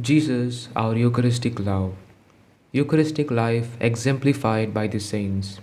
Jesus, our Eucharistic love. Eucharistic life exemplified by the saints.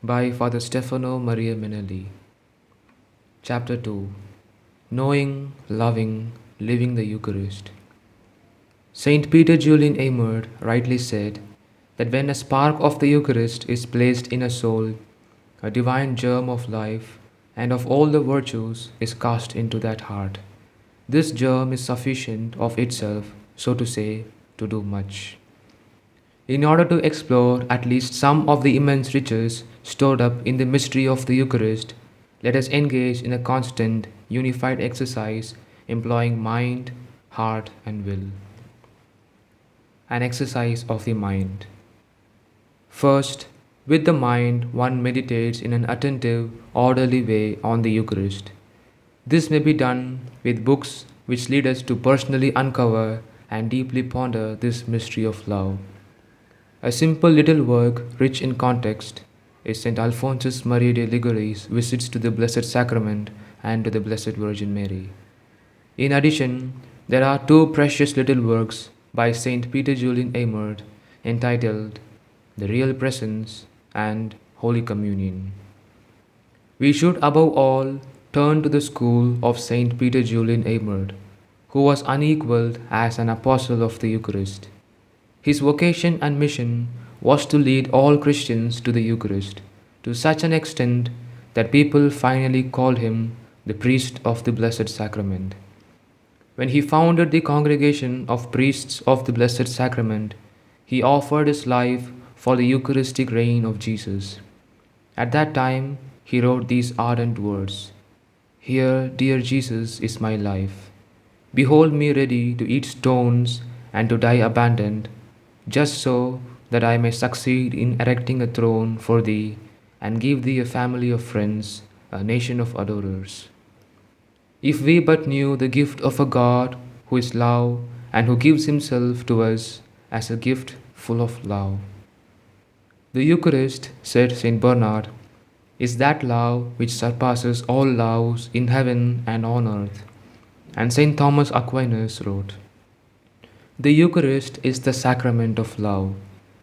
By Father Stefano Maria Manelli. Chapter 2. Knowing, loving, living the Eucharist. Saint Peter Julian Eymard rightly said that when a spark of the Eucharist is placed in a soul, a divine germ of life and of all the virtues is cast into that heart. This germ is sufficient of itself, so to say, to do much. In order to explore at least some of the immense riches stored up in the mystery of the Eucharist, let us engage in a constant, unified exercise employing mind, heart, and will. An exercise of the mind. First, with the mind, one meditates in an attentive, orderly way on the Eucharist. This may be done with books which lead us to personally uncover and deeply ponder this mystery of love. A simple little work, rich in context, is St. Alphonsus Maria de Liguori's Visits to the Blessed Sacrament and to the Blessed Virgin Mary. In addition, there are two precious little works by St. Peter Julian Eymard entitled The Real Presence and Holy Communion. We should above all turn to the school of St. Peter Julian Eymard, who was unequaled as an apostle of the Eucharist. His vocation and mission was to lead all Christians to the Eucharist, to such an extent that people finally called him the priest of the Blessed Sacrament. When he founded the congregation of priests of the Blessed Sacrament, he offered his life for the Eucharistic reign of Jesus. At that time, he wrote these ardent words: "Here, dear Jesus, is my life. Behold me ready to eat stones and to die abandoned, just so that I may succeed in erecting a throne for thee and give thee a family of friends, a nation of adorers." If we but knew the gift of a God who is love and who gives himself to us as a gift full of love. The Eucharist, said St. Bernard, is that love which surpasses all loves in heaven and on earth. And St. Thomas Aquinas wrote, "The Eucharist is the sacrament of love.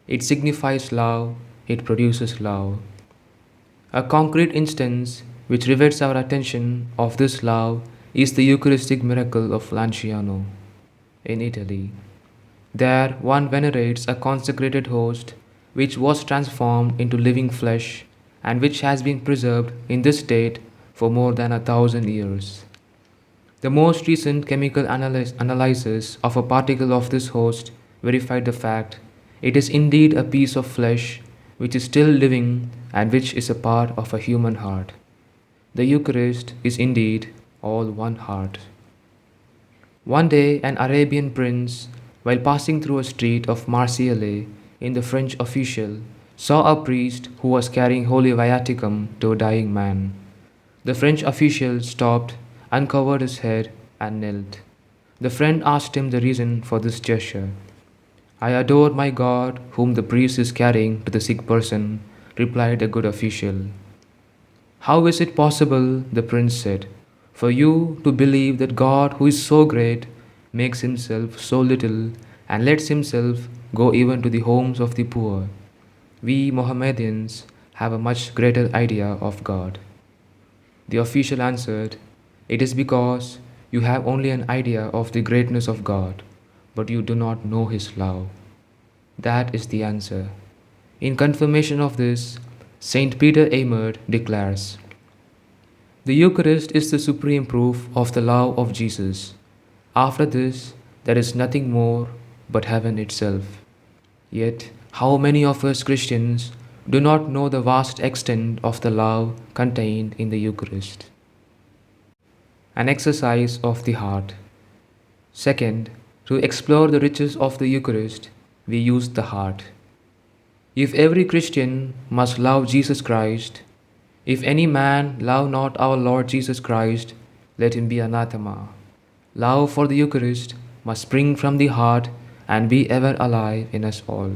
It signifies love, it produces love." A concrete instance which rivets our attention of this love is the Eucharistic miracle of Lanciano in Italy. There one venerates a consecrated host which was transformed into living flesh and which has been preserved in this state for more than 1,000 years. The most recent chemical analysis of a particle of this host verified the fact it is indeed a piece of flesh which is still living and which is a part of a human heart. The Eucharist is indeed all one heart. One day an Arabian prince, while passing through a street of Marseille in the French official, saw a priest who was carrying holy viaticum to a dying man. The French official stopped, uncovered his head, and knelt. The friend asked him the reason for this gesture. "I adore my God, whom the priest is carrying to the sick person," replied the good official. "How is it possible," the prince said, "for you to believe that God, who is so great, makes himself so little and lets himself go even to the homes of the poor? We Mohammedans have a much greater idea of God." The official answered, "It is because you have only an idea of the greatness of God, but you do not know his love." That is the answer. In confirmation of this, Saint Peter Eymard declares, "The Eucharist is the supreme proof of the love of Jesus. After this, there is nothing more but heaven itself." Yet, how many of us Christians do not know the vast extent of the love contained in the Eucharist? An exercise of the heart. Second, to explore the riches of the Eucharist, we use the heart. If every Christian must love Jesus Christ, if any man love not our Lord Jesus Christ, let him be anathema. Love for the Eucharist must spring from the heart and be ever alive in us all.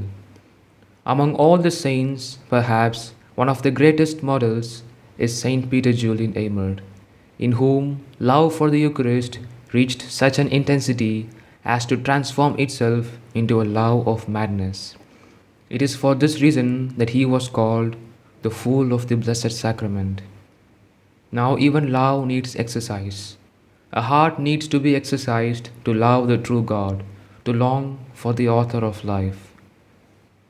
Among all the saints, perhaps one of the greatest models is Saint Peter Julian Eymard, in whom love for the Eucharist reached such an intensity as to transform itself into a love of madness. It is for this reason that he was called the Fool of the Blessed Sacrament. Now, even love needs exercise. A heart needs to be exercised to love the true God, to long for the author of life.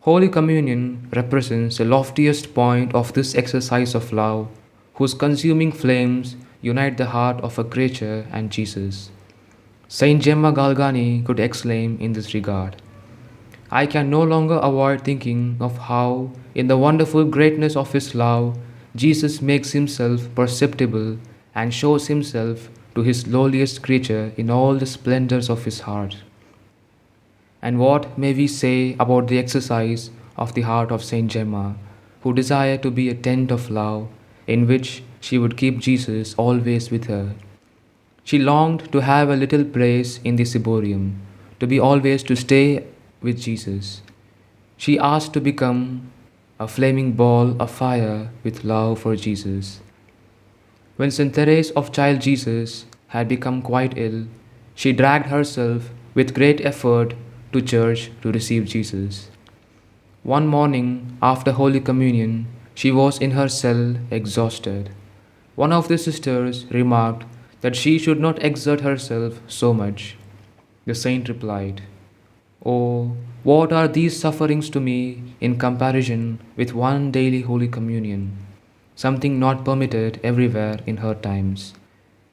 Holy Communion represents the loftiest point of this exercise of love, whose consuming flames unite the heart of a creature and Jesus. Saint Gemma Galgani could exclaim in this regard, I can no longer avoid thinking of how, in the wonderful greatness of his love, Jesus makes himself perceptible and shows himself to his lowliest creature in all the splendors of his heart. And what may we say about the exercise of the heart of Saint Gemma, who desired to be a tent of love in which she would keep Jesus always with her? She longed to have a little place in the ciborium, to be always to stay with Jesus. She asked to become a flaming ball of fire with love for Jesus. When St. Therese of Child Jesus had become quite ill, she dragged herself with great effort to church to receive Jesus. One morning, after Holy Communion, she was in her cell exhausted. One of the sisters remarked that she should not exert herself so much. The saint replied, Oh, what are these sufferings to me in comparison with one daily Holy Communion, something not permitted everywhere in her times.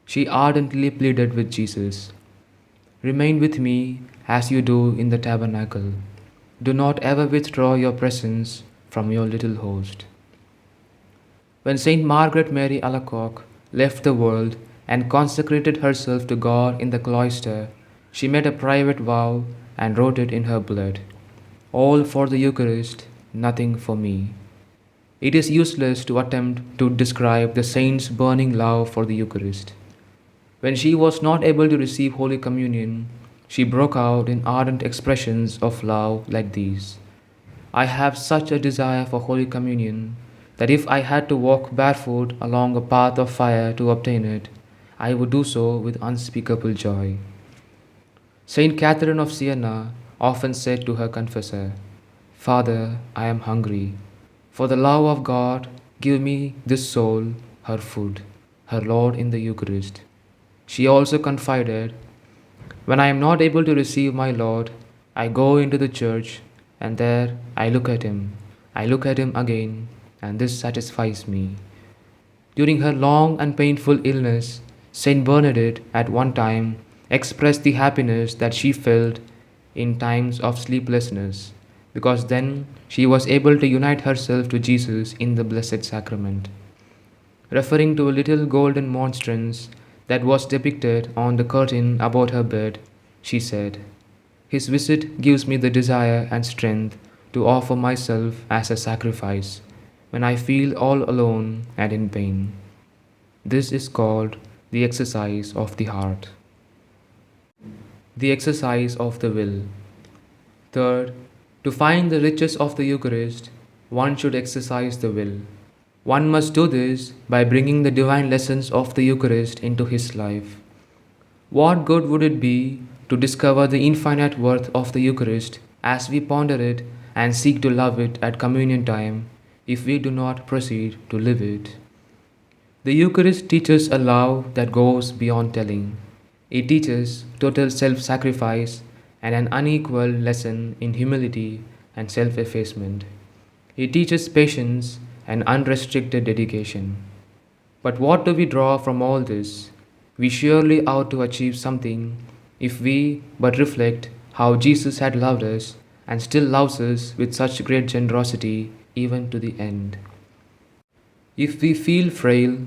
She ardently pleaded with Jesus, Remain with me as you do in the tabernacle. Do not ever withdraw your presence from your little host. When Saint Margaret Mary Alacoque left the world and consecrated herself to God in the cloister, she made a private vow and wrote it in her blood, All for the Eucharist, nothing for me. It is useless to attempt to describe the saint's burning love for the Eucharist. When she was not able to receive Holy Communion, she broke out in ardent expressions of love like these. I have such a desire for Holy Communion that if I had to walk barefoot along a path of fire to obtain it, I would do so with unspeakable joy. Saint Catherine of Siena often said to her confessor, Father, I am hungry. For the love of God, give me this soul, her food, her Lord in the Eucharist. She also confided, When I am not able to receive my Lord, I go into the church, and there I look at him. I look at him again, and this satisfies me. During her long and painful illness, Saint Bernadette at one time expressed the happiness that she felt in times of sleeplessness, because then she was able to unite herself to Jesus in the Blessed Sacrament. Referring to a little golden monstrance that was depicted on the curtain about her bed, she said, His visit gives me the desire and strength to offer myself as a sacrifice when I feel all alone and in pain. This is called the exercise of the heart. The exercise of the will. Third, to find the riches of the Eucharist, one should exercise the will. One must do this by bringing the divine lessons of the Eucharist into his life. What good would it be to discover the infinite worth of the Eucharist as we ponder it and seek to love it at communion time if we do not proceed to live it? The Eucharist teaches a love that goes beyond telling. It teaches total self-sacrifice and an unequaled lesson in humility and self-effacement. It teaches patience and unrestricted dedication. But what do we draw from all this? We surely ought to achieve something if we but reflect how Jesus had loved us and still loves us with such great generosity even to the end. If we feel frail,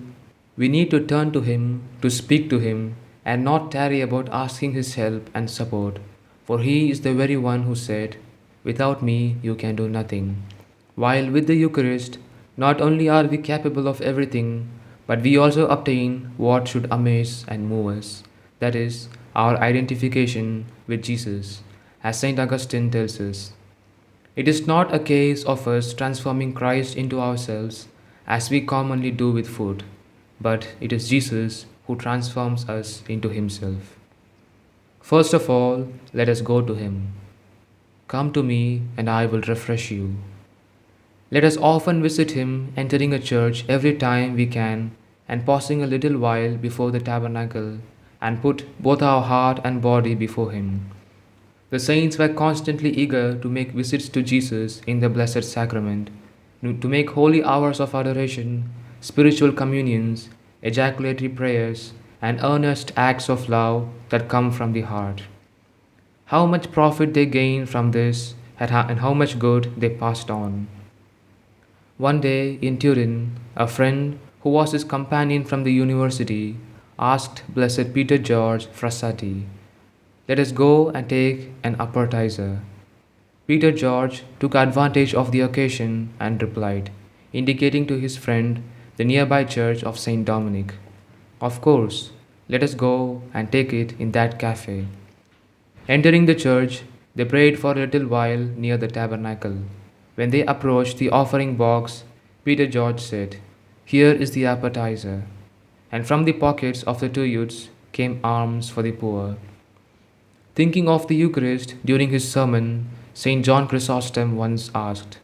we need to turn to Him, to speak to Him, and not tarry about asking His help and support, for He is the very one who said, Without me you can do nothing. While with the Eucharist, not only are we capable of everything, but we also obtain what should amaze and move us, that is, our identification with Jesus, as St. Augustine tells us. It is not a case of us transforming Christ into ourselves, as we commonly do with food, but it is Jesus who transforms us into Himself. First of all, let us go to him. Come to me, and I will refresh you. Let us often visit him, entering a church every time we can, and pausing a little while before the tabernacle, and put both our heart and body before him. The saints were constantly eager to make visits to Jesus in the Blessed Sacrament, to make holy hours of adoration, spiritual communions, ejaculatory prayers, and earnest acts of love that come from the heart. How much profit they gained from this, and how much good they passed on. One day in Turin, a friend who was his companion from the university asked Blessed Peter George Frassati, "Let us go and take an appetizer." Peter George took advantage of the occasion and replied, indicating to his friend the nearby church of Saint Dominic, "Of course, let us go and take it in that cafe." Entering the church, they prayed for a little while near the tabernacle. When they approached the offering box, Peter George said, "Here is the appetizer." And from the pockets of the two youths came alms for the poor. Thinking of the Eucharist during his sermon, St. John Chrysostom once asked,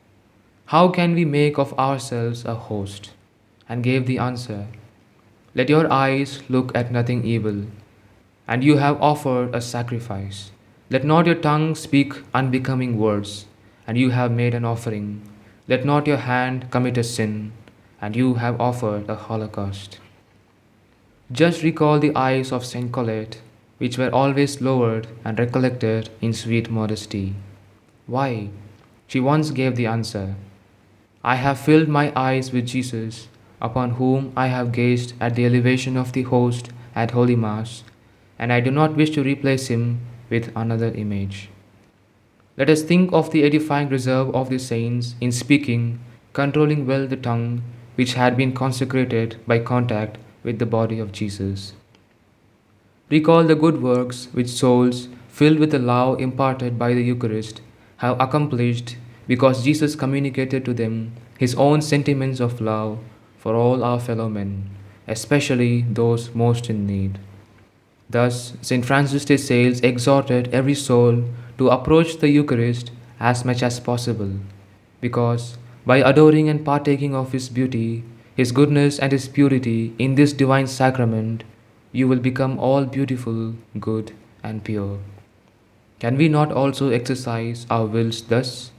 "How can we make of ourselves a host?" And gave the answer, "Let your eyes look at nothing evil, and you have offered a sacrifice. Let not your tongue speak unbecoming words, and you have made an offering. Let not your hand commit a sin, and you have offered a holocaust." Just recall the eyes of Saint Colette, which were always lowered and recollected in sweet modesty. Why? She once gave the answer, "I have filled my eyes with Jesus, upon whom I have gazed at the elevation of the host at Holy Mass, and I do not wish to replace him with another image." Let us think of the edifying reserve of the saints in speaking, controlling well the tongue which had been consecrated by contact with the body of Jesus. Recall the good works which souls, filled with the love imparted by the Eucharist, have accomplished because Jesus communicated to them his own sentiments of love for all our fellow men, especially those most in need. Thus, St. Francis de Sales exhorted every soul to approach the Eucharist as much as possible, because by adoring and partaking of His beauty, His goodness, and His purity in this divine sacrament, you will become all beautiful, good, and pure. Can we not also exercise our wills thus?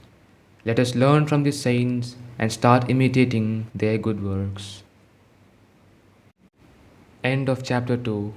Let us learn from the saints and start imitating their good works. End of chapter 2.